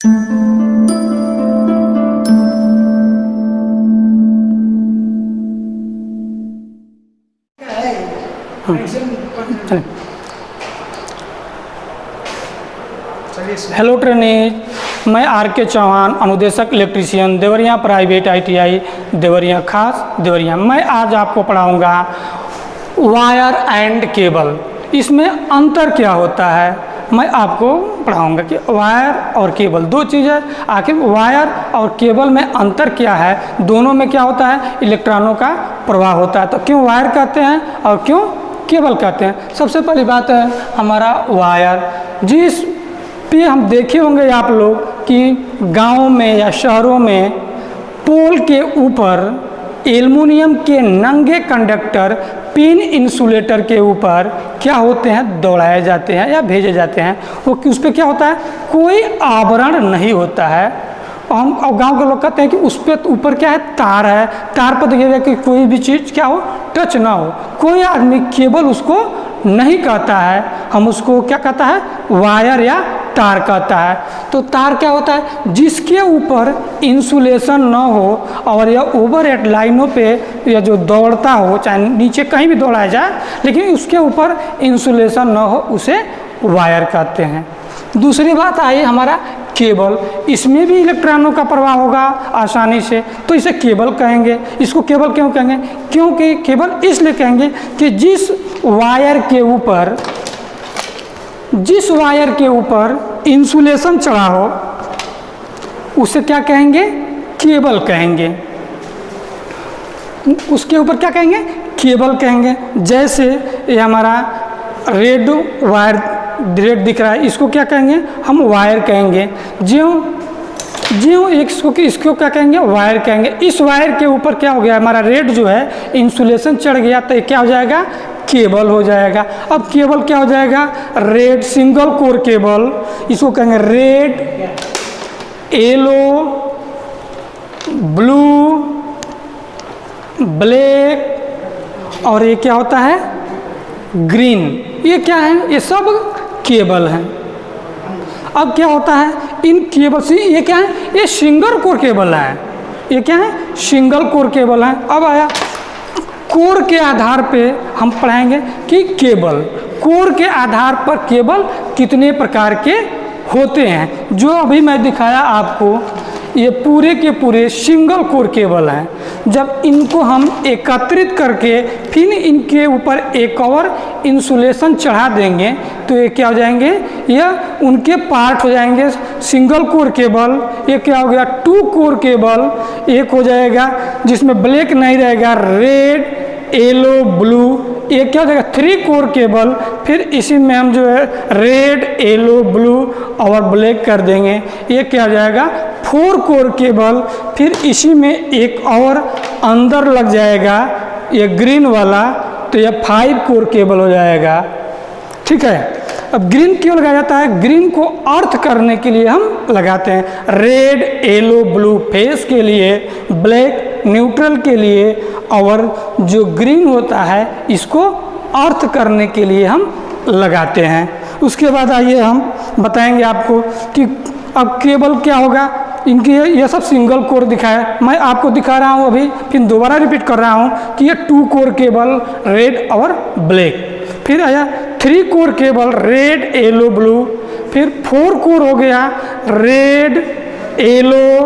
Hello trainees, मैं are के चौहान, अनुदेशक electrician, Deoria private ITI Deoria खास देवरिया। मैं आज आपको पढ़ाऊंगा वायर एंड केबल, इसमें अंतर क्या होता है। मैं आपको पढ़ाऊंगा कि वायर और केबल दो चीज़ है, आखिर वायर और केबल में अंतर क्या है, दोनों में क्या होता है, इलेक्ट्रॉनों का प्रवाह होता है। तो क्यों वायर कहते हैं और क्यों केबल कहते हैं। सबसे पहली बात है हमारा वायर, जिस पे हम देखे होंगे आप लोग कि गांव में या शहरों में पोल के ऊपर एल्युमिनियम के नंगे कंडक्टर पिन इंसुलेटर के ऊपर क्या होते हैं, दौड़ाए जाते हैं या भेजे जाते हैं। वो उस पर क्या होता है, कोई आवरण नहीं होता है। और गांव के लोग कहते हैं कि उस पर ऊपर क्या है, तार है, तार पर देखिएगा कि कोई भी चीज़ क्या हो, टच ना हो। कोई आदमी केबल उसको नहीं कहता है, हम उसको क्या कहता है, वायर या तार कहता है। तो तार क्या होता है, जिसके ऊपर इंसुलेशन न हो और यह ओवरहेड लाइनों पे या जो दौड़ता हो, चाहे नीचे कहीं भी दौड़ाया जाए, लेकिन उसके ऊपर इंसुलेशन न हो, उसे वायर कहते हैं। दूसरी बात आई हमारा केबल, इसमें भी इलेक्ट्रॉनों का प्रवाह होगा आसानी से, तो इसे केबल कहेंगे। इसको केबल क्यों कहेंगे, क्योंकि केबल इसलिए कहेंगे कि जिस वायर के ऊपर इंसुलेशन चढ़ा हो उसे क्या कहेंगे, केबल कहेंगे। उसके ऊपर क्या कहेंगे, केबल कहेंगे। जैसे ये हमारा रेड वायर रेड दिख रहा है, इसको क्या कहेंगे, हम वायर कहेंगे। ज्यों इसको क्या कहेंगे, वायर कहेंगे। इस वायर के ऊपर क्या हो गया, हमारा रेड जो है इंसुलेशन चढ़ गया, तो क्या हो जाएगा, केबल हो जाएगा। अब केबल क्या हो जाएगा, रेड सिंगल कोर केबल, इसको कहेंगे रेड, येलो, ब्लू, ब्लैक और ये क्या होता है, ग्रीन। ये क्या है, ये सब केबल हैं। अब क्या होता है, इन केबल से ये क्या है, ये सिंगल कोर केबल है। ये क्या है, सिंगल कोर केबल है। अब आया कोर के आधार पे हम पढ़ाएंगे कि केबल, कोर के आधार पर केबल कितने प्रकार के होते हैं। जो अभी मैं दिखाया आपको, ये पूरे के पूरे सिंगल कोर केबल हैं। जब इनको हम एकत्रित करके फिर इनके ऊपर एक और इंसुलेशन चढ़ा देंगे तो ये क्या हो जाएंगे, यह उनके पार्ट हो जाएंगे। सिंगल कोर केबल, ये क्या हो गया, टू कोर केबल एक हो जाएगा जिसमें ब्लैक नहीं रहेगा, रेड, येलो, ब्लू। ये क्या हो जाएगा, थ्री कोर केबल। फिर इसी में हम जो है रेड, येलो, ब्लू और ब्लैक कर देंगे, ये क्या हो जाएगा, फोर कोर केबल। फिर इसी में एक और अंदर लग जाएगा ये ग्रीन वाला, तो ये 5 कोर केबल हो जाएगा। ठीक है। अब ग्रीन क्यों लगाया जाता है, ग्रीन को अर्थ करने के लिए हम लगाते हैं। रेड, येलो, ब्लू फेस के लिए, ब्लैक न्यूट्रल के लिए, और जो ग्रीन होता है इसको अर्थ करने के लिए हम लगाते हैं। उसके बाद आइए हम बताएंगे आपको कि अब केबल क्या होगा। इनकी ये सब सिंगल कोर दिखाया, मैं आपको दिखा रहा हूँ अभी, फिर दोबारा रिपीट कर रहा हूँ कि ये 2 कोर केबल रेड और ब्लैक। फिर आया 3 core cable red, yellow, blue. फिर 4 कोर हो गया रेड, येलो,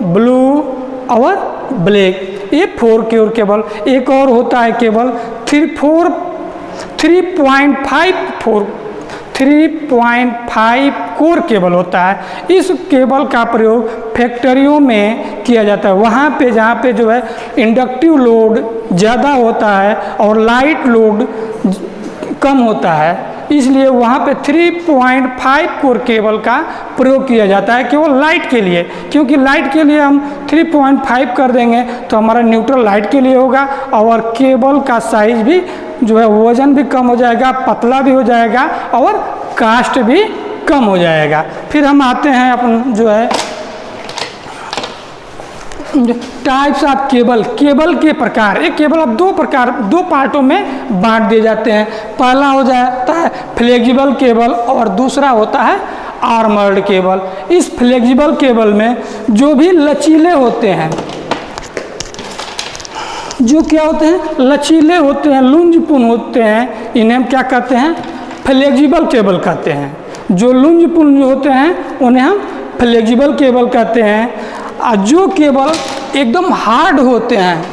ब्लू और ब्लैक, ये 4 कोर केबल। एक और होता है केबल 3.5 कोर केबल होता है। इस केबल का प्रयोग फैक्ट्रियों में किया जाता है, वहाँ पे जहाँ पे जो है इंडक्टिव लोड ज़्यादा होता है और लाइट लोड कम होता है, इसलिए वहाँ पे 3.5 कोर केबल का प्रयोग किया जाता है केवल लाइट के लिए। क्योंकि लाइट के लिए हम 3.5 कर देंगे तो हमारा न्यूट्रल लाइट के लिए होगा, और केबल का साइज भी जो है वजन भी कम हो जाएगा, पतला भी हो जाएगा और कास्ट भी कम हो जाएगा। फिर हम आते हैं अपन जो है टाइप्स ऑफ केबल, केबल के प्रकार। एक केबल अब दो पार्टों में बांट दिए जाते हैं। पहला हो जाता है फ्लेक्सिबल केबल और दूसरा होता है आर्मर्ड केबल। इस फ्लेक्सिबल केबल में जो भी लचीले होते हैं, जो क्या होते हैं, लचीले होते हैं, लुंजपुन होते हैं, इन्हें हम क्या कहते हैं, फ्लेक्सिबल केबल कहते हैं। जो लुंजपुन होते हैं उन्हें हम फ्लेक्सिबल केबल कहते हैं। और जो केबल एकदम हार्ड होते हैं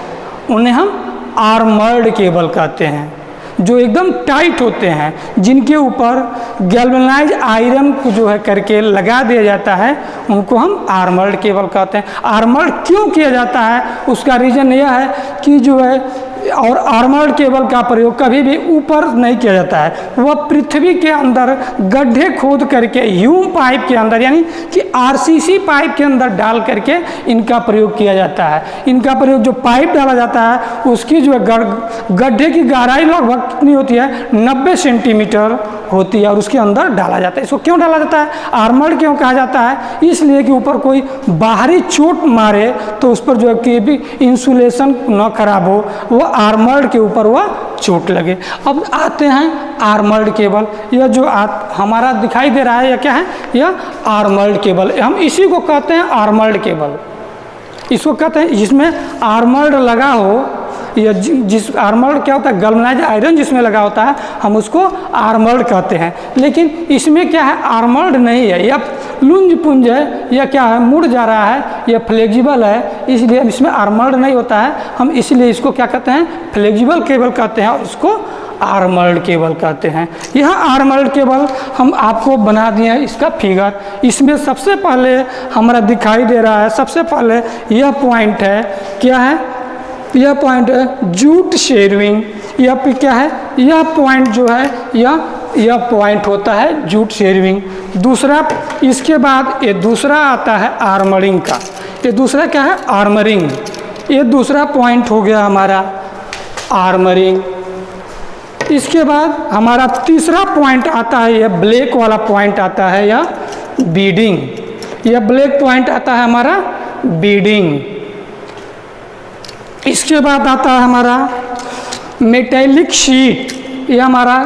उन्हें हम आर्मर्ड केबल कहते हैं। जो एकदम टाइट होते हैं, जिनके ऊपर गैल्वेनाइज आयरन को जो है करके लगा दिया जाता है, उनको हम आर्मर्ड केबल कहते हैं। आर्मर्ड क्यों किया जाता है, उसका रीज़न यह है कि जो है, और आर्मर्ड केबल का प्रयोग कभी भी ऊपर नहीं किया जाता है, वह पृथ्वी के अंदर गड्ढे खोद करके ह्यूम पाइप के अंदर, यानी कि आरसीसी पाइप के अंदर डाल करके इनका प्रयोग किया जाता है। इनका प्रयोग, जो पाइप डाला जाता है उसकी जो है गड्ढे की गहराई लगभग कितनी होती है, 90 सेंटीमीटर होती है, और उसके अंदर डाला जाता है। इसको क्यों डाला जाता है, आर्मर्ड क्यों कहा जाता है, इसलिए कि ऊपर कोई बाहरी चोट मारे तो उस पर जो है कि भी इंसुलेशन न खराब हो, वो आर्मर्ड के ऊपर वह चोट लगे। अब आते हैं आर्मर्ड केबल। यह जो हमारा दिखाई दे रहा है, यह क्या है, यह आर्मर्ड केबल। हम इसी को कहते हैं आर्मर्ड केबल। इसको कहते हैं जिसमें आर्मर्ड लगा हो, या जिस आर्मर्ड क्या होता है, गैल्वेनाइज्ड आयरन जिसमें लगा होता है, हम उसको आर्मर्ड कहते हैं। लेकिन इसमें क्या है, आर्मर्ड नहीं है, यह लुंज पुंज है, यह क्या है, मुड़ जा रहा है, यह फ्लेक्सिबल है, इसलिए इसमें आर्मर्ड नहीं होता है। हम इसलिए इसको क्या कहते हैं, फ्लेक्सिबल केबल कहते हैं, और इसको आर्मर्ड केबल कहते हैं। यह आर्मर्ड केबल हम आपको बना दिए हैं इसका फिगर। इसमें सबसे पहले हमारा दिखाई दे रहा है, सबसे पहले यह पॉइंट है, क्या है, यह पॉइंट है जूट शेयरिंग। यह पे क्या है, यह पॉइंट जो है, यह पॉइंट होता है जूट शेयरिंग। दूसरा, इसके बाद ये दूसरा आता है आर्मरिंग का। ये दूसरा क्या है, आर्मरिंग। ये दूसरा पॉइंट हो गया हमारा आर्मरिंग। इसके बाद हमारा तीसरा पॉइंट आता है, यह ब्लैक वाला पॉइंट आता है, यह बीडिंग। यह ब्लैक पॉइंट आता है हमारा बीडिंग। इसके बाद आता है हमारा मेटेलिक शीट। यह हमारा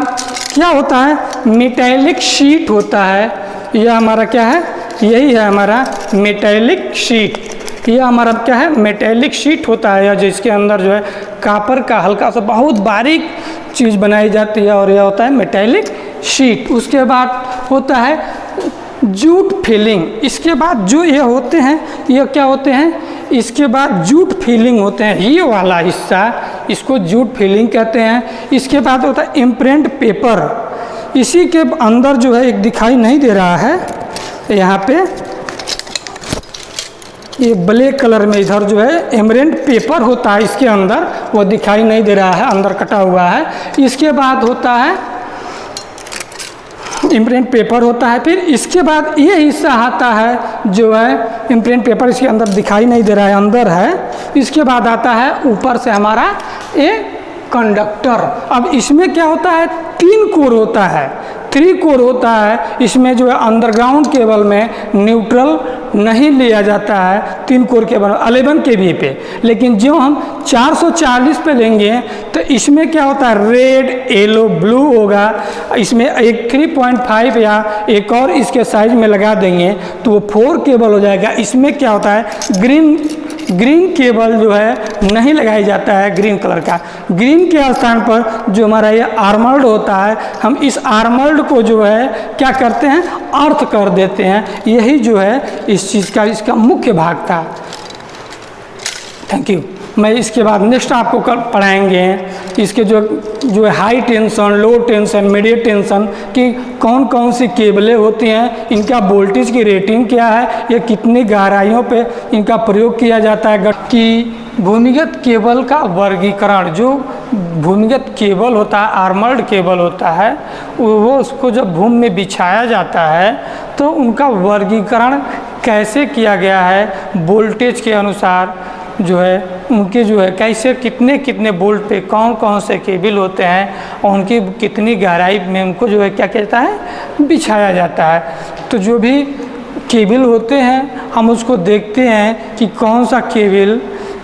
क्या होता है, मेटेलिक शीट होता है। यह हमारा क्या है, यही है हमारा मेटेलिक शीट। यह हमारा क्या है, मेटेलिक शीट होता है, जिसके अंदर जो है कापर का हल्का सा बहुत बारीक चीज़ बनाई जाती है, और यह होता है मेटेलिक शीट। उसके बाद होता है जूट फिलिंग। इसके बाद जो ये होते हैं, ये क्या होते हैं, इसके बाद जूट फिलिंग होते हैं, ये वाला हिस्सा, इसको जूट फिलिंग कहते हैं। इसके बाद होता है इम्प्रिंट पेपर। इसी के अंदर जो है एक दिखाई नहीं दे रहा है यहाँ पे, ये ब्लैक कलर में इधर जो है इम्प्रिंट पेपर होता है, इसके अंदर वो दिखाई नहीं दे रहा है, अंदर कटा हुआ है। इसके बाद होता है इम्प्रिंट पेपर होता है। फिर इसके बाद ये हिस्सा आता है जो है इम्प्रिंट पेपर, इसके अंदर दिखाई नहीं दे रहा है, अंदर है। इसके बाद आता है ऊपर से हमारा ये कंडक्टर। अब इसमें क्या होता है, 3 कोर होता है, 3 कोर होता है। इसमें जो है अंडरग्राउंड केबल में न्यूट्रल नहीं लिया जाता है 3 कोर केबल 11 kV पे, लेकिन जो हम 440 पे लेंगे तो इसमें क्या होता है, रेड, येलो, ब्लू होगा। इसमें एक 3.5 या एक और इसके साइज में लगा देंगे तो वो 4 केबल हो जाएगा। इसमें क्या होता है, ग्रीन केबल जो है नहीं लगाया जाता है, ग्रीन कलर का। ग्रीन के स्थान पर जो हमारा ये आर्मर्ड होता है, हम इस आर्मर्ड को जो है क्या करते हैं, अर्थ कर देते हैं। यही जो है इस चीज़ का इसका मुख्य भाग था। Thank you. मैं इसके बाद नेक्स्ट आपको कल पढ़ाएंगे इसके जो है हाई टेंशन, लो टेंशन, मीडियम टेंशन की कौन कौन सी केबलें होती हैं, इनका वोल्टेज की रेटिंग क्या है, ये कितनी गहराइयों पे इनका प्रयोग किया जाता है। कि भूमिगत केबल का वर्गीकरण, जो भूमिगत केबल होता है, आर्मर्ड केबल होता है, वो उसको जब भूमि में बिछाया जाता है तो उनका वर्गीकरण कैसे किया गया है, वोल्टेज के अनुसार जो है उनके जो है कैसे कितने वोल्ट पे कौन कौन से केबल होते हैं और उनकी कितनी गहराई में उनको जो है क्या कहता है, बिछाया जाता है। तो जो भी केबल होते हैं हम उसको देखते हैं कि कौन सा केबल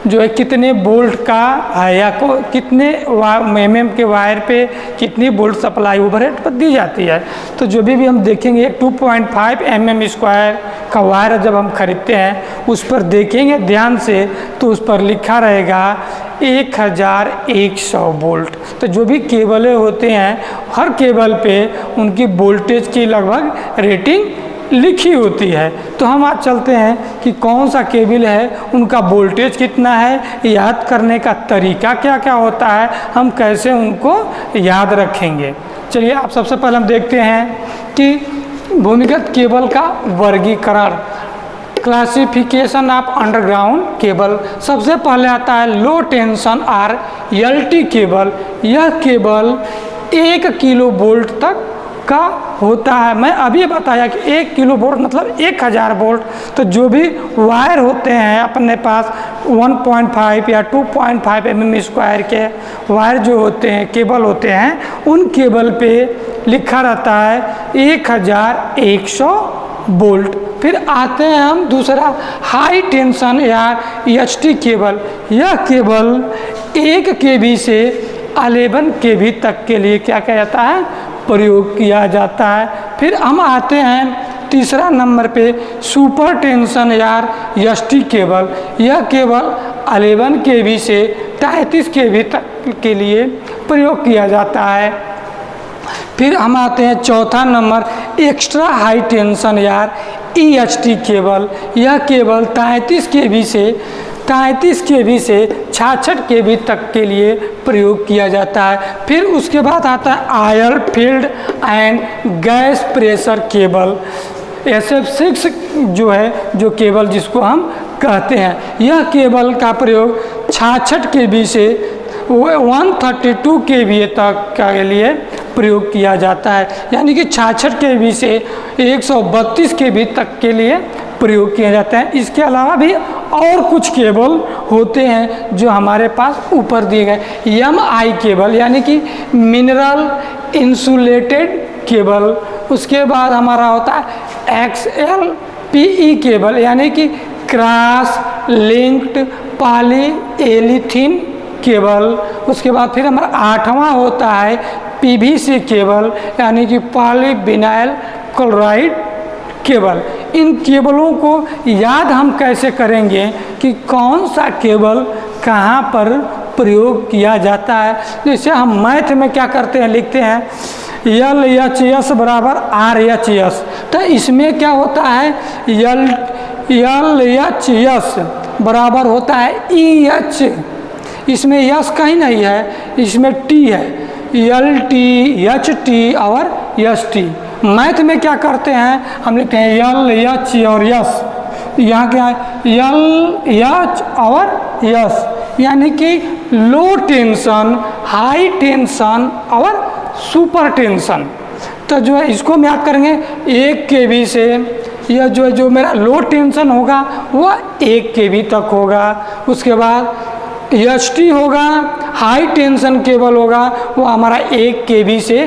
जो है कितने बोल्ट का है या कितने mm के वायर पे कितनी बोल्ट सप्लाई ओवरहेड पर दी जाती है। तो जो भी हम देखेंगे 2.5 mm स्क्वायर का वायर जब हम खरीदते हैं उस पर देखेंगे ध्यान से तो उस पर लिखा रहेगा 1100 बोल्ट। तो जो भी केबलें होते हैं हर केबल पे उनकी वोल्टेज की लगभग रेटिंग लिखी होती है। तो हम आज चलते हैं कि कौन सा केबल है, उनका वोल्टेज कितना है, याद करने का तरीका क्या क्या होता है, हम कैसे उनको याद रखेंगे। चलिए आप सबसे पहले हम देखते हैं कि भूमिगत केबल का वर्गीकरण, क्लासिफिकेशन ऑफ अंडरग्राउंड केबल। सबसे पहले आता है लो टेंशन आर LT केबल। यह केबल 1 किलो वोल्ट तक का होता है। मैं अभी बताया कि 1 किलो वोल्ट मतलब 1000 वोल्ट। तो जो भी वायर होते हैं अपने पास 1.5 या 2.5 mm स्क्वायर के वायर जो होते हैं केबल होते हैं उन केबल पे लिखा रहता है 1100 वोल्ट। फिर आते हैं हम दूसरा हाई टेंशन या HT केबल। यह केबल 1 kV से 11 kV तक के लिए क्या किया जाता है, प्रयोग किया जाता है। फिर हम आते हैं तीसरा नंबर पे सुपर टेंशन या ST केबल। यह केबल 11 kV से 33 kV तक के लिए प्रयोग किया जाता है। फिर हम आते हैं चौथा नंबर एक्स्ट्रा हाई टेंशन या EHT केबल। यह केबल 33 kV से 66 kV तक के लिए प्रयोग किया जाता है। फिर उसके बाद आता है oil field and gas pressure cable, SF6 जो है जो केबल जिसको हम कहते हैं। यह केबल का प्रयोग 66 kV से 132 kV तक के लिए प्रयोग किया जाता है, यानी कि 66 kV से 132 kV तक के लिए प्रयोग किया जाता है। इसके अलावा भी और कुछ केबल होते हैं जो हमारे पास ऊपर दिए गए। MI केबल यानी कि मिनरल इंसुलेटेड केबल। उसके बाद हमारा होता है XLPE केबल यानी कि क्रॉस लिंक्ड पॉलीएलिथीन केबल। उसके बाद फिर हमारा 8वां होता है PVC केबल यानी कि पॉलीविनाइल क्लोराइड केबल। इन केबलों को याद हम कैसे करेंगे कि कौन सा केबल कहाँ पर प्रयोग किया जाता है। जैसे हम मैथ में क्या करते हैं, लिखते हैं LHS बराबर RHS। तो इसमें क्या होता है LHS बराबर होता है EH। इसमें यस कहीं नहीं है, इसमें T है, LT HT और ST। मैथ में क्या करते हैं, हम लिखते हैं LH और यस। यहाँ क्या है LH और यस, यानी कि लो टेंशन, हाई टेंशन और सुपर टेंशन। तो जो है इसको हम याद करेंगे 1 kV से यह जो मेरा लो टेंशन होगा वह 1 kV तक होगा। उसके बाद HT होगा, हाई टेंशन केबल होगा, वो हमारा 1 kV से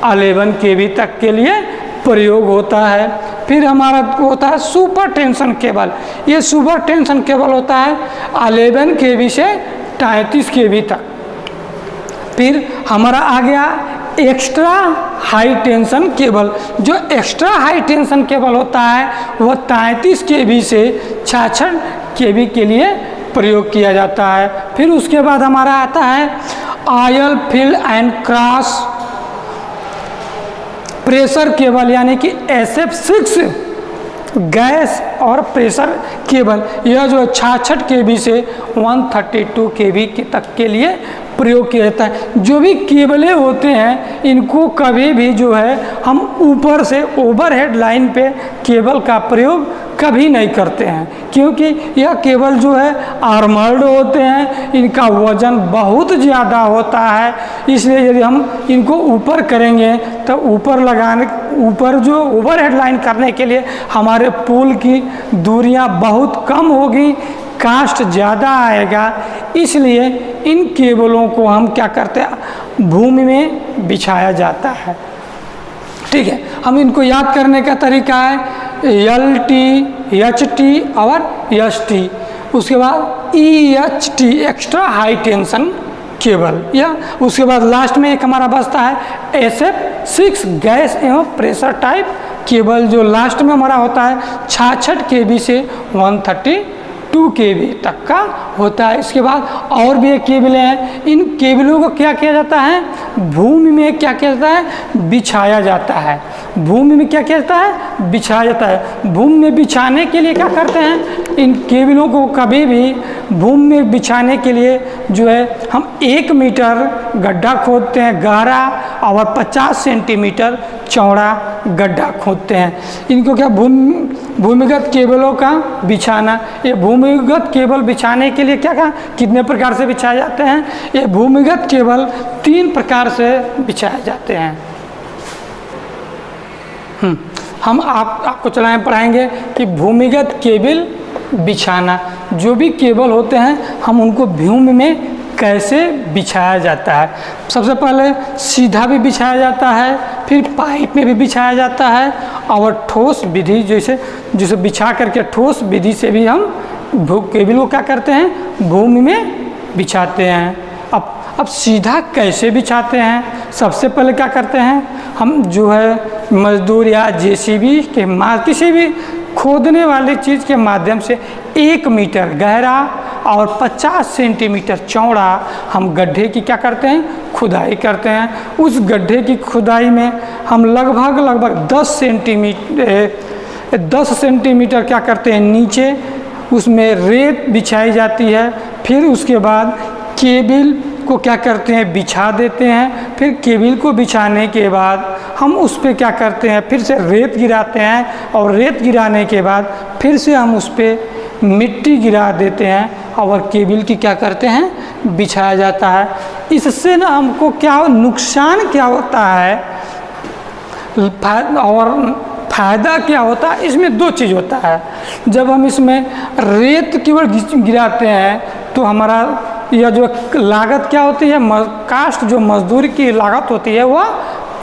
11 kV तक के लिए प्रयोग होता है। फिर हमारा होता है सुपर टेंशन केबल। ये सुपर टेंशन केबल होता है 11 kV से 33 kV तक। फिर हमारा आ गया एक्स्ट्रा हाई टेंशन केबल। जो एक्स्ट्रा हाई टेंशन केबल होता है वह 33 kV से 66 kV के लिए प्रयोग किया जाता है। फिर उसके बाद हमारा आता है oil field and cross pressure cable यानी कि SF6 गैस और प्रेशर केबल। यह जो 66 kV से 132 kV तक के लिए प्रयोग किया जाता है। जो भी केबलें होते हैं इनको कभी भी जो है हम ऊपर से ओवरहेड लाइन पे केबल का प्रयोग कभी नहीं करते हैं, क्योंकि यह केबल जो है आर्मर्ड होते हैं, इनका वजन बहुत ज़्यादा होता है। इसलिए यदि हम इनको ऊपर करेंगे तो ऊपर जो ओवरहेड लाइन करने के लिए हमारे पुल की दूरियां बहुत कम होगी, कास्ट ज़्यादा आएगा। इसलिए इन केबलों को हम क्या करते हैं, भूमि में बिछाया जाता है। ठीक है, हम इनको याद करने का तरीका है LT HT और ST। उसके बाद EHT extra high tension cable, या उसके बाद लास्ट में एक हमारा बचता है SF6 गैस एवं प्रेशर टाइप केबल, जो लास्ट में हमारा होता है 66 kV से 132 kV तक का होता है। इसके बाद और भी एक केबलें हैं, इन केबलों को क्या किया जाता है, भूमि में क्या किया जाता है, बिछाया जाता है। भूमि में क्या किया जाता है, बिछाया जाता है। भूमि में बिछाने के लिए क्या करते हैं, इन केबलों को कभी भी भूमि में बिछाने के लिए जो है हम 1 मीटर गड्ढा खोदते हैं गहरा और 50 सेंटीमीटर चौड़ा गड्ढा खोदते हैं। इनको क्या भूमिगत केबलों का बिछाना, ये भूमिगत केबल बिछाने के लिए क्या कितने प्रकार से बिछाए जाते हैं, ये भूमिगत केबल 3 प्रकार से बिछाए जाते हैं। हम आपको पढ़ाएंगे कि भूमिगत केबल बिछाना, जो भी केबल होते हैं हम उनको भूमि में कैसे बिछाया जाता है। सबसे पहले सीधा भी बिछाया जाता है, फिर पाइप में भी बिछाया जाता है, और ठोस विधि जैसे बिछा करके ठोस विधि से भी हम केबल को क्या करते हैं, भूमि में बिछाते हैं। अब सीधा कैसे बिछाते हैं, सबसे पहले क्या करते हैं, हम जो है मजदूर या JCB के किसी भी खोदने वाली चीज़ के माध्यम से 1 मीटर गहरा और 50 सेंटीमीटर चौड़ा हम गड्ढे की क्या करते हैं, खुदाई करते हैं। उस गड्ढे की खुदाई में हम लगभग 10 सेंटीमीटर क्या करते हैं, नीचे उसमें रेत बिछाई जाती है। फिर उसके बाद केबल को क्या करते हैं, बिछा देते हैं। फिर केबल को बिछाने के बाद हम उस पर क्या करते हैं, फिर से रेत गिराते हैं, और रेत गिराने के बाद फिर से हम उस पर मिट्टी गिरा देते हैं, और केबल की क्या करते हैं, बिछाया जाता है। इससे ना हमको क्या नुकसान क्या होता है और फ़ायदा क्या होता है, इसमें 2 चीज़ होता है। जब हम इसमें रेत केवल गिराते हैं तो हमारा यह जो लागत क्या होती है, कास्ट जो मजदूर की लागत होती है वह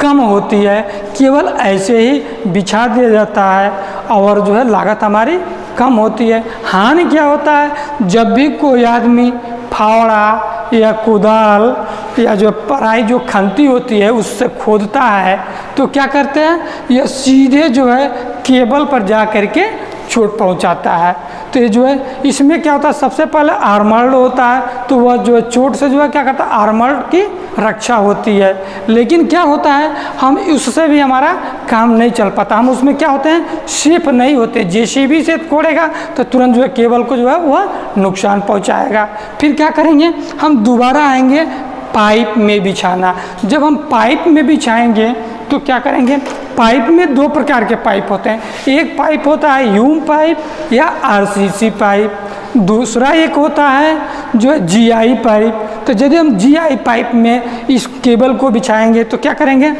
कम होती है। केवल ऐसे ही बिछा दिया जाता है और जो है लागत हमारी कम होती है। हानि क्या होता है, जब भी कोई आदमी फावड़ा या कुदाल या जो पराई जो खंती होती है उससे खोदता है तो क्या करते हैं, यह सीधे जो है केबल पर जा कर के चोट पहुंचाता है। तो ये जो है इसमें क्या होता है, सबसे पहले आर्मर्ड होता है, तो वह जो है चोट से जो है क्या करता है, आर्मर्ड की रक्षा होती है। लेकिन क्या होता है, हम उससे भी हमारा काम नहीं चल पाता, हम उसमें क्या होते हैं, सेफ नहीं होते। JCB से कोड़ेगा तो तुरंत जो है केबल को जो है वह नुकसान पहुंचाएगा। फिर क्या करेंगे, हम दोबारा आएंगे पाइप में बिछाना। जब हम पाइप में बिछाएंगे तो क्या करेंगे, पाइप में 2 प्रकार के पाइप होते हैं। एक पाइप होता है ह्यूम पाइप या RCC पाइप, दूसरा एक होता है जो है GI पाइप। तो यदि हम GI पाइप में इस केबल को बिछाएंगे तो क्या करेंगे,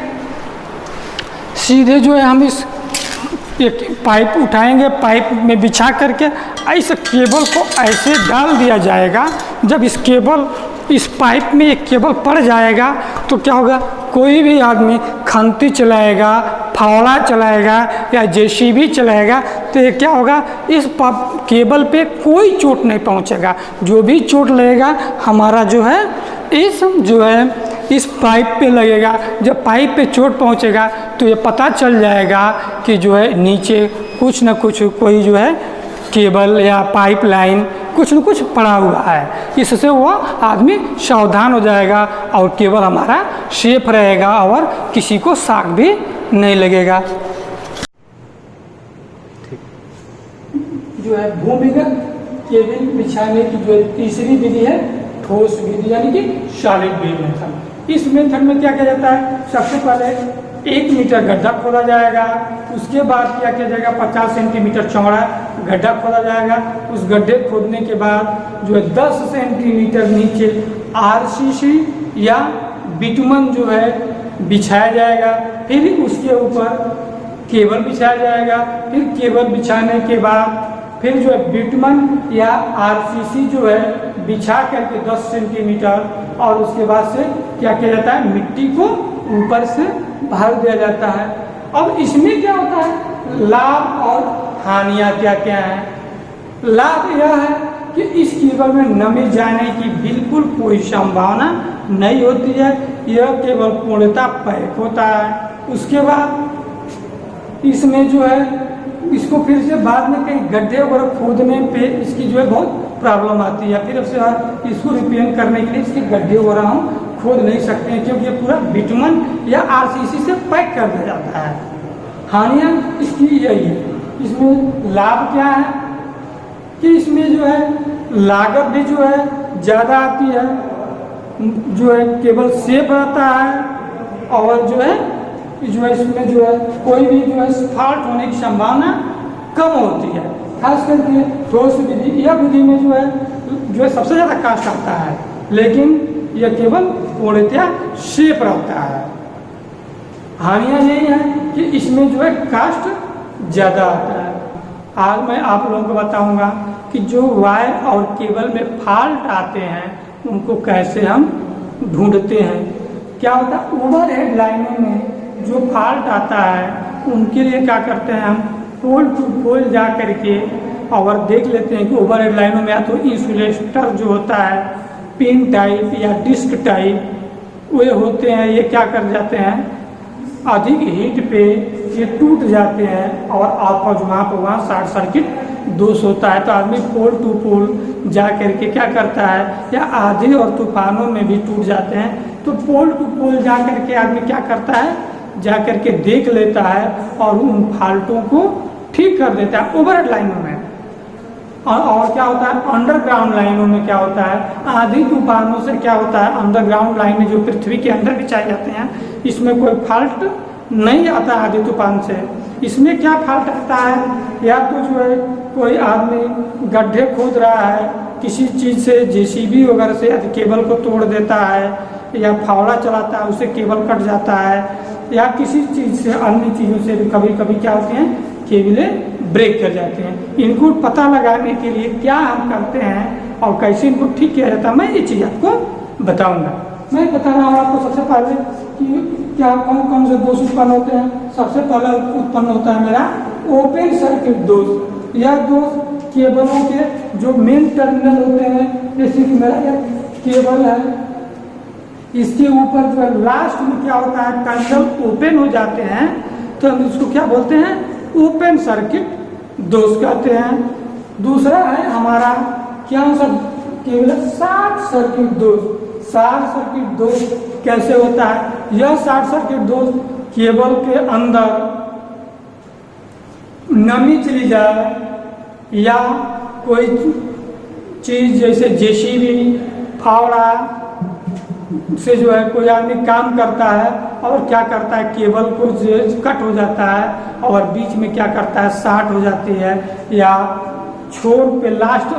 सीधे जो है हम इस एक पाइप उठाएंगे, पाइप में बिछा करके ऐसे केबल को ऐसे डाल दिया जाएगा। जब इस पाइप में एक केबल पड़ जाएगा तो क्या होगा, कोई भी आदमी खंती चलाएगा, फावड़ा चलाएगा या JCB चलाएगा तो ये क्या होगा, इस केबल पे कोई चोट नहीं पहुंचेगा। जो भी चोट लगेगा हमारा जो है इस पाइप पे लगेगा। जब पाइप पे चोट पहुंचेगा तो ये पता चल जाएगा कि जो है नीचे कुछ न कुछ कोई जो है केबल या पाइप लाइन कुछ न कुछ पड़ा हुआ है। इससे वो आदमी सावधान हो जाएगा और केबल हमारा सेफ रहेगा और किसी को शॉक भी नहीं लगेगा। जो है भूमिगत केबल बिछाने की जो तीसरी विधि है ठोस विधि, यानी कि सॉलिड बेड मेथड। इस मेथड में क्या किया जाता है, सबसे पहले 1 मीटर गड्ढा खोदा जाएगा, उसके बाद क्या किया जाएगा, 50 सेंटीमीटर चौड़ा गड्ढा खोदा जाएगा। उस गड्ढे खोदने के बाद जो है 10 सेंटीमीटर नीचे RCC या बिटुमन जो है बिछाया जाएगा। फिर उसके ऊपर केबल बिछाया जाएगा। फिर केबल बिछाने के बाद फिर जो है बिटुमन या RCC जो है बिछा करके 10 सेंटीमीटर, और उसके बाद से क्या किया जाता है, मिट्टी को ऊपर से भर दिया जाता है। अब इसमें क्या होता है, लाभ और हानियाँ क्या क्या हैं। लाभ यह है कि इस केबल में नमी जाने की बिल्कुल कोई संभावना नहीं होती है, यह केवल पूर्णतः पैक होता है। उसके बाद इसमें जो है इसको फिर से बाद में कहीं गड्ढे वगैरह खोदने पे इसकी जो है बहुत प्रॉब्लम आती है, फिर उससे इसको रिपेयर करने के लिए इसके गड्ढे वगैरह हम खोद नहीं सकते हैं, क्योंकि ये पूरा बिटुमन या आरसीसी से पैक कर दिया जाता है। हानियाँ इसकी यही है। इसमें लाभ क्या है कि इसमें जो है लागत भी जो है ज़्यादा आती है, जो है केबल सेफ रहता है, और जो है इसमें जो है कोई भी जो है फॉल्ट होने की संभावना कम होती है। खास करके ठोस विधि, यह विधि में जो है सबसे ज़्यादा कास्ट आता है, लेकिन यह केवल पूर्णतया सेफ रहता है। हानियाँ यही है कि इसमें जो है कास्ट ज़्यादा आता है। आज मैं आप लोगों को बताऊंगा कि जो वायर और केबल में फॉल्ट आते हैं उनको कैसे हम ढूंढते हैं। क्या होता है, ओवरहेड लाइनों में जो फॉल्ट आता है उनके लिए क्या करते हैं, हम पोल टू पोल जा करके और देख लेते हैं कि ओवरहेड लाइनों में या तो इंसुलेटर जो होता है पिन टाइप या डिस्क टाइप वे होते हैं, ये क्या कर जाते हैं अधिक हीट पे ये टूट जाते हैं और आपस वहाँ शॉर्ट सर्किट दोष होता है। तो आदमी पोल टू पोल जा करके क्या करता है, या आंधी और तूफानों में भी टूट जाते हैं तो पोल टू पोल जा करके आदमी क्या करता है, जा करके देख लेता है और उन फॉल्टों को ठीक कर देता है ओवरहेड लाइनों में। और क्या होता है, अंडरग्राउंड लाइनों में क्या होता है, आंधी तूफानों से क्या होता है, अंडरग्राउंड लाइन जो पृथ्वी के अंदर बिछाए जाते हैं इसमें कोई फॉल्ट नहीं आता आंधी तूफान से। इसमें क्या फॉल्ट आता है, या तो जो है कोई आदमी गड्ढे खोद रहा है किसी चीज़ से, जेसीबी वगैरह से केबल को तोड़ देता है, या फावड़ा चलाता है उससे केबल कट जाता है, या किसी चीज़ से अन्य चीज़ों से भी कभी कभी क्या होते हैं केबलें ब्रेक कर जाते हैं। इनको पता लगाने के लिए क्या हम करते हैं और कैसे इनको ठीक किया जाता है, मैं ये चीज़ आपको बताऊंगा। मैं बता रहा हूँ आपको सबसे पहले कि क्या कौन कौन से दोष उत्पन्न होते हैं। सबसे पहले उत्पन्न होता है मेरा ओपन सर्किट दोष। यह दोष केबलों के जो मेन टर्मिनल होते हैं, जैसे कि मेरा यह केबल है, इसके ऊपर जो है लास्ट में क्या होता है टर्मिनल ओपन हो जाते हैं तो हम इसको क्या बोलते हैं, ओपन सर्किट दोष कहते हैं। दूसरा है हमारा क्या सब केवल शॉर्ट सर्किट दोष। शॉर्ट सर्किट दोष कैसे होता है, यह शॉर्ट सर्किट दोष केबल के अंदर नमी चली जाए या कोई चीज़ जैसे जेसीबी फावड़ा से जो है कोई आदमी काम करता है और क्या करता है केबल को कट हो जाता है और बीच में क्या करता है शॉर्ट हो जाती है, या छोर पे लास्ट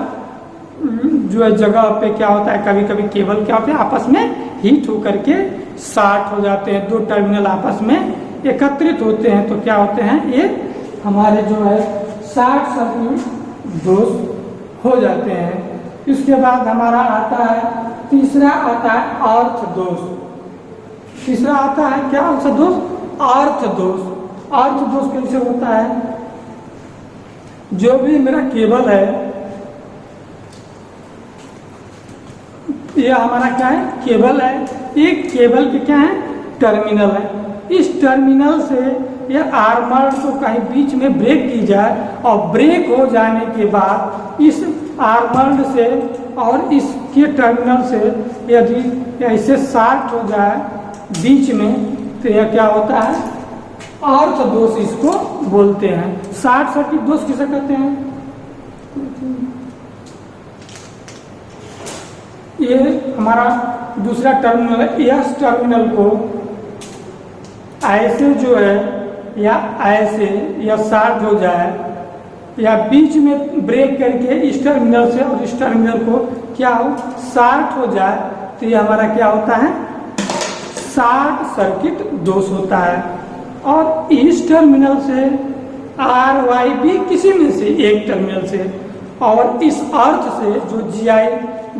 जो है जगह पे क्या होता है कभी कभी केबल क्या होते हैं आपस में हीट होकर के शॉर्ट हो जाते हैं, दो टर्मिनल आपस में एकत्रित होते हैं तो क्या होते हैं ये हमारे जो है शॉर्ट सर्किट दोष हो जाते हैं। इसके बाद हमारा आता है तीसरा आता है अर्थ दोष। तीसरा आता है क्या सा दोष, अर्थ दोष। अर्थ दोष कैसे होता है, जो भी मेरा केबल है ये हमारा क्या है केबल है, एक केबल के क्या है टर्मिनल है, इस टर्मिनल से यह आर्मर को कहीं बीच में ब्रेक की जाए और ब्रेक हो जाने के बाद इस आर्मर्ड से और इसके टर्मिनल से यदि ऐसे शॉर्ट हो जाए बीच में तो यह क्या होता है अर्थ दोष इसको बोलते हैं। शॉर्ट सर्किट दोष किसे कहते हैं, ये हमारा दूसरा टर्मिनल है, इस टर्मिनल को ऐसे जो है या ऐसे या शॉर्ट हो जाए या बीच में ब्रेक करके इस टर्मिनल से और इस टर्मिनल को क्या हो शॉर्ट हो जाए तो ये हमारा क्या होता है शॉर्ट सर्किट दोष होता है। और इस टर्मिनल से आर वाई बी किसी में से एक टर्मिनल से और इस अर्थ से जो जीआई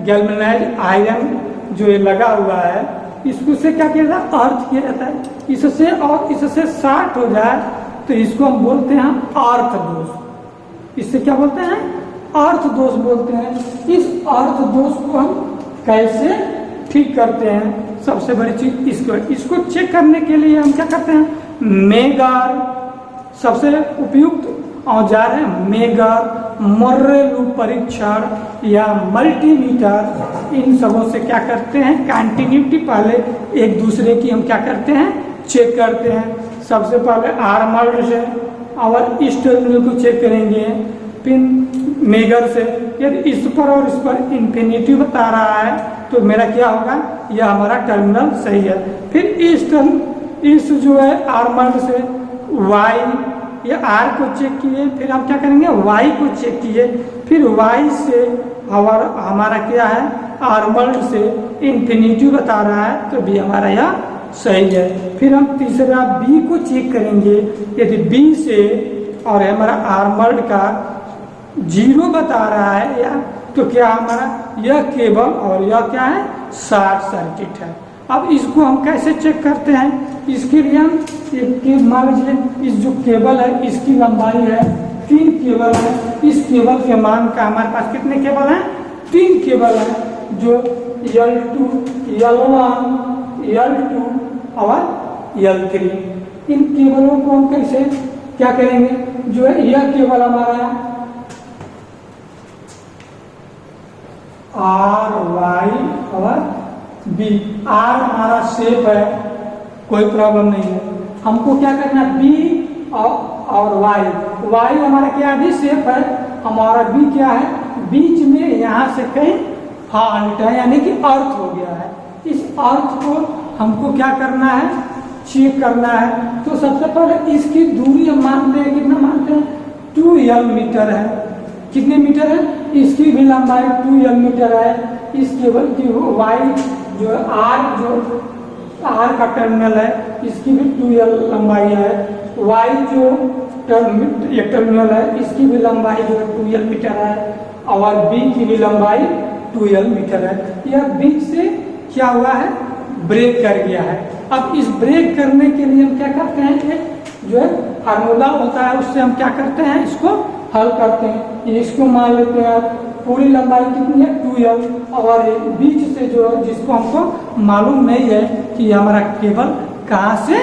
गैल्वेनाइज्ड आयरन जो ये लगा हुआ है इसको से क्या किया जाता है अर्थ किया जाता है, इससे और इससे शॉर्ट हो जाए तो इसको हम बोलते हैं अर्थ दोष। इससे क्या बोलते हैं अर्थ दोष बोलते हैं। इस अर्थ दोष को हम कैसे ठीक करते हैं? सबसे बड़ी चीज इसको चेक करने के लिए हम क्या करते हैं? मेगर सबसे उपयुक्त औजार है। मेगर, मोरेलू परीक्षण या मल्टीमीटर, इन सबों से क्या करते हैं? कंटिन्यूटी पहले एक दूसरे की हम क्या करते हैं? चेक करते हैं। सबसे पहले आर्मल्ड से और इस टर्मिनल को चेक करेंगे, फिर मेगर से। यदि इस पर और इस पर इन्फिनिटी बता रहा है तो मेरा क्या होगा? यह हमारा टर्मिनल सही है। फिर इस जो है आर्मल्ड से वाई या आर को चेक किए, फिर हम क्या करेंगे? वाई को चेक किए, फिर वाई से हमारा क्या है? आर्मल्ड से इन्फिनिटी बता रहा है तो बी हमारा यह सही है। फिर हम तीसरा बी को चेक करेंगे, यदि बी से और हमारा आर्मल्ड का 0 बता रहा है या तो क्या हमारा यह केबल और यह क्या है? शॉर्ट सर्किट है। अब इसको हम कैसे चेक करते हैं? इसके लिए हम एक मान लीजिए इस जो केबल है इसकी लंबाई है 3 केबल है। इस केबल के मान का हमारे पास कितने केबल हैं? 3 केबल है, जो L2, L1, L2 और L3। इन केबलों को हम कैसे क्या करेंगे? जो है यह केबल हमारा आर वाई और बी। आर हमारा सेफ है, कोई प्रॉब्लम नहीं है। हमको क्या करना है? बी और वाई हमारा क्या है? भी सेफ है। हमारा बी क्या है? बीच में यहाँ से कहीं फॉल्ट है, यानी कि अर्थ हो गया है। इस अर्थ को हमको क्या करना है? चेक करना है। तो सबसे पहले इसकी दूरी हम मानते हैं, कितना मानते हैं? 2L मीटर है। कितने मीटर है? इसकी भी लंबाई 2L मीटर है। इस केबल की वाई जो आर का टर्मिनल है, इसकी भी 2L लंबाई है। वाई जो टर्मिनल है, इसकी भी लंबाई जो है 2L मीटर है और बी की भी लंबाई 2L मीटर है। यह बीच से क्या हुआ है? ब्रेक कर गया है। अब इस ब्रेक करने के लिए हम क्या करते हैं? जो है फार्मूला होता है, उससे हम क्या करते हैं? इसको हल करते हैं। इसको मान लेते हैं पूरी लंबाई कितनी है? 2L और बीच से जो जिसको हमको मालूम नहीं है कि हमारा केबल कहाँ से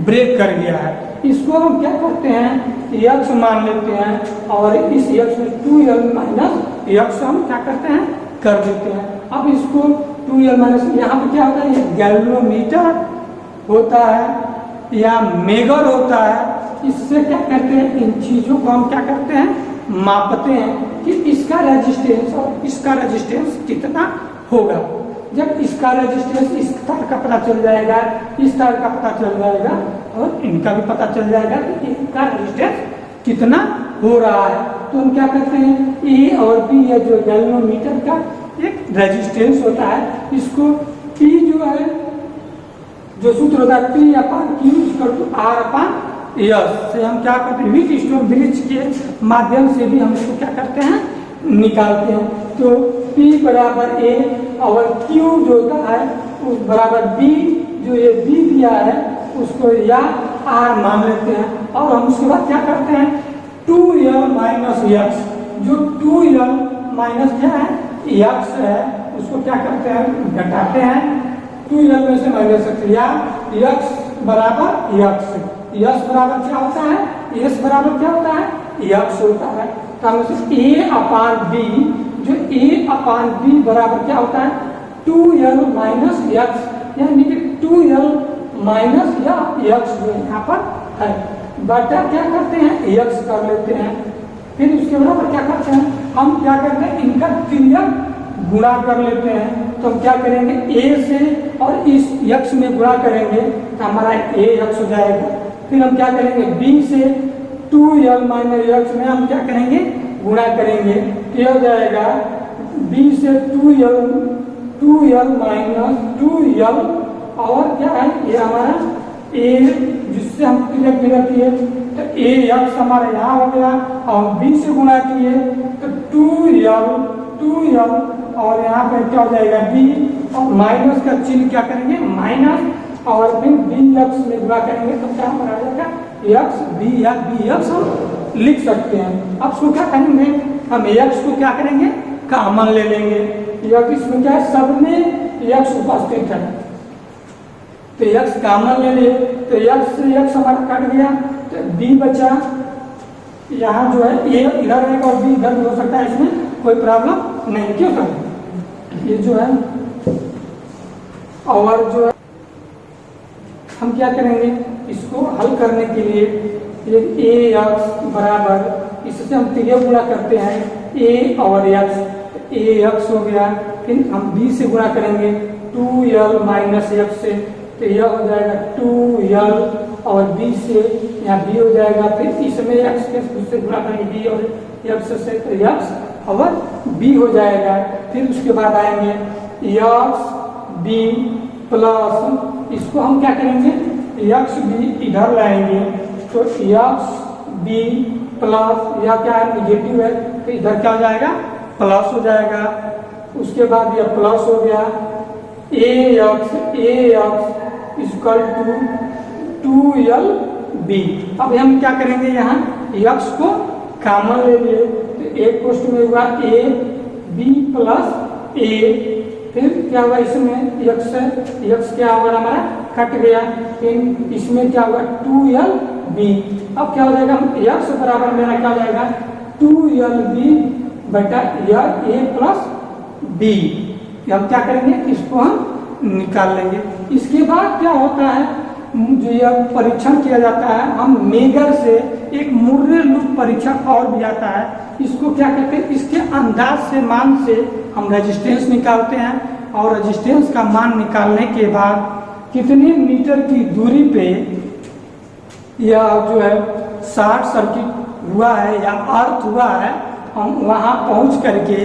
ब्रेक कर गया है, इसको हम क्या करते हैं? x मान लेते हैं और इस x में 2L माइनस x हम क्या करते हैं? कर देते हैं। अब इसको 2L माइनस यहाँ पे क्या होता है? ये गैल्वेनोमीटर होता है या मेगर होता है। इससे क्या करते हैं? इन चीजों को हम क्या करते हैं? मापते हैं कि इसका रेजिस्टेंस और इसका रेजिस्टेंस कितना होगा। जब इसका रेजिस्टेंस इस तार का पता चल जाएगा, इस तार का पता चल जाएगा और इनका भी पता चल जाएगा कि इनका रेजिस्टेंस कितना हो रहा है, तो हम क्या करते हैं? ए और बी या जो गैल्वेनोमीटर का एक रेजिस्टेंस होता है, इसको P जो है जो सूत्र होता है P अपान Q = R/S से हम क्या करते हैं? व्हीटस्टोन ब्रिज के माध्यम से भी हम इसको क्या करते हैं? निकालते हैं। तो P बराबर A और Q जो होता है उस बराबर B, जो ये B दिया है उसको या R मान लेते हैं और हम उसके बाद क्या करते हैं? 2L माइनस x, जो 2L माइनस क्या है? x है, उसको क्या करते हैं? घटाते हैं 2L में से माइनस x, या x बराबर x। यस बराबर क्या होता है? यस बराबर क्या होता है? यक्स होता है। तो हम A अपान B, जो A अपान B बराबर क्या होता है? 2L माइनस x, यानी कि 2L माइनस या x जो यहाँ पर है बटा क्या करते हैं? x कर लेते हैं। फिर उसके बराबर क्या करते हैं? हम क्या करते हैं? इनका तिर्यक गुणा कर लेते हैं। तो हम क्या करेंगे? A से और इस x में गुणा करेंगे तो हमारा AX हो जाएगा। फिर हम क्या करेंगे? B से 2L माइनस x में हम क्या करेंगे? गुणा करेंगे। ये हो जाएगा B से 2L माइनस 2L और क्या है? ये हमारा A, जिससे हम तिर्यक गुणा किए तो AX हमारा यहाँ हो गया और B से गुणा किए तो 2L और यहाँ पे क्या हो जाएगा? B और माइनस का चिन्ह क्या करेंगे? माइनस, और फिर BX में गुणा करेंगे तो क्या हमारा आ जाएगा? x B या BX लिख सकते हैं। अब इसको क्या करेंगे, हम x को क्या करेंगे, कॉमन ले लेंगे। यह इसमें क्या है, सब में x उपस्थित है तो x कॉमन ले लिए, तो x से x हमारा कट गया तो b बचा। यहाँ जो है a इधर रहेगा और b इधर भी हो सकता है, इसमें कोई प्रॉब्लम नहीं। क्यों सर, ये जो है और जो है हम क्या करेंगे, इसको हल करने के लिए ये ax बराबर, इससे हम तिर्यक गुणा करते हैं a और x हो गया, फिर हम b से गुणा करेंगे 2l माइनस x से, तो यह हो जाएगा 2l और b से यहाँ b हो जाएगा, फिर इसमें x के से गुणा करेंगे b और x से, तो x और b हो जाएगा। फिर उसके बाद आएंगे x b प्लस, इसको हम क्या करेंगे, x b इधर लाएंगे तो x b प्लस, यह क्या है निगेटिव है तो इधर क्या हो जाएगा, प्लस हो जाएगा। उसके बाद यह प्लस हो गया, ax इक्वल टू 2lb। अब हम क्या करेंगे, यहाँ x को कॉमन ले लिए तो एक पोस्ट में हुआ a b प्लस a, फिर क्या हुआ इसमें x क्या होगा हमारा कट गया, फिर इसमें क्या होगा 2lb। अब क्या हो जाएगा, x बराबर मेरा क्या हो जाएगा 2lb बटा a प्लस b। हम क्या करेंगे, इसको हम निकाल लेंगे। इसके बाद क्या होता है, जो यह परीक्षण किया जाता है, हम मेगर से एक मुर्रे लूप परीक्षण और भी आता है, इसको क्या कहते हैं, इसके अंदाज से मान से हम रेजिस्टेंस निकालते हैं और रेजिस्टेंस का मान निकालने के बाद कितने मीटर की दूरी पे यह जो है शॉर्ट सर्किट हुआ है या अर्थ हुआ है, हम वहाँ पहुँच करके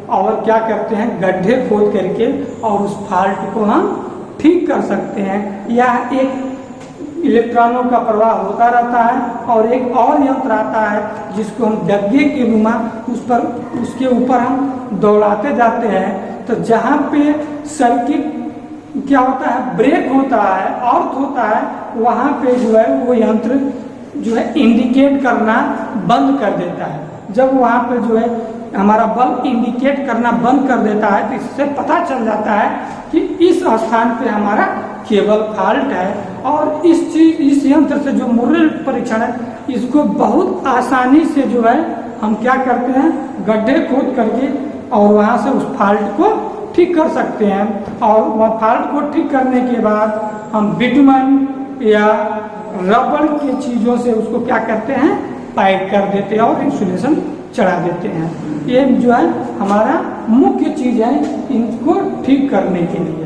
और क्या करते हैं, गड्ढे खोद करके और उस फॉल्ट को हम ठीक कर सकते हैं। यह एक इलेक्ट्रॉनों का प्रवाह होता रहता है और एक और यंत्र आता है जिसको हम डग्गे के नुमा उसके ऊपर हम दौड़ाते जाते हैं, तो जहाँ पे सर्किट क्या होता है, ब्रेक होता है, अर्थ होता है, वहाँ पे जो है वो यंत्र जो है इंडिकेट करना बंद कर देता है। जब वहाँ पे जो है हमारा बल्ब इंडिकेट करना बंद कर देता है तो इससे पता चल जाता है कि इस स्थान पे हमारा केबल फॉल्ट है। और इस यंत्र से जो मुर्रे परीक्षण है, इसको बहुत आसानी से जो है हम क्या करते हैं, गड्ढे खोद करके और वहाँ से उस फॉल्ट को ठीक कर सकते हैं। और वह फॉल्ट को ठीक करने के बाद हम बिटुमन या रबड़ की चीज़ों से उसको क्या करते हैं, पैक कर देते हैं और इंसुलेशन चढ़ा देते हैं। ये जो है हमारा मुख्य चीज़ है इनको ठीक करने के लिए।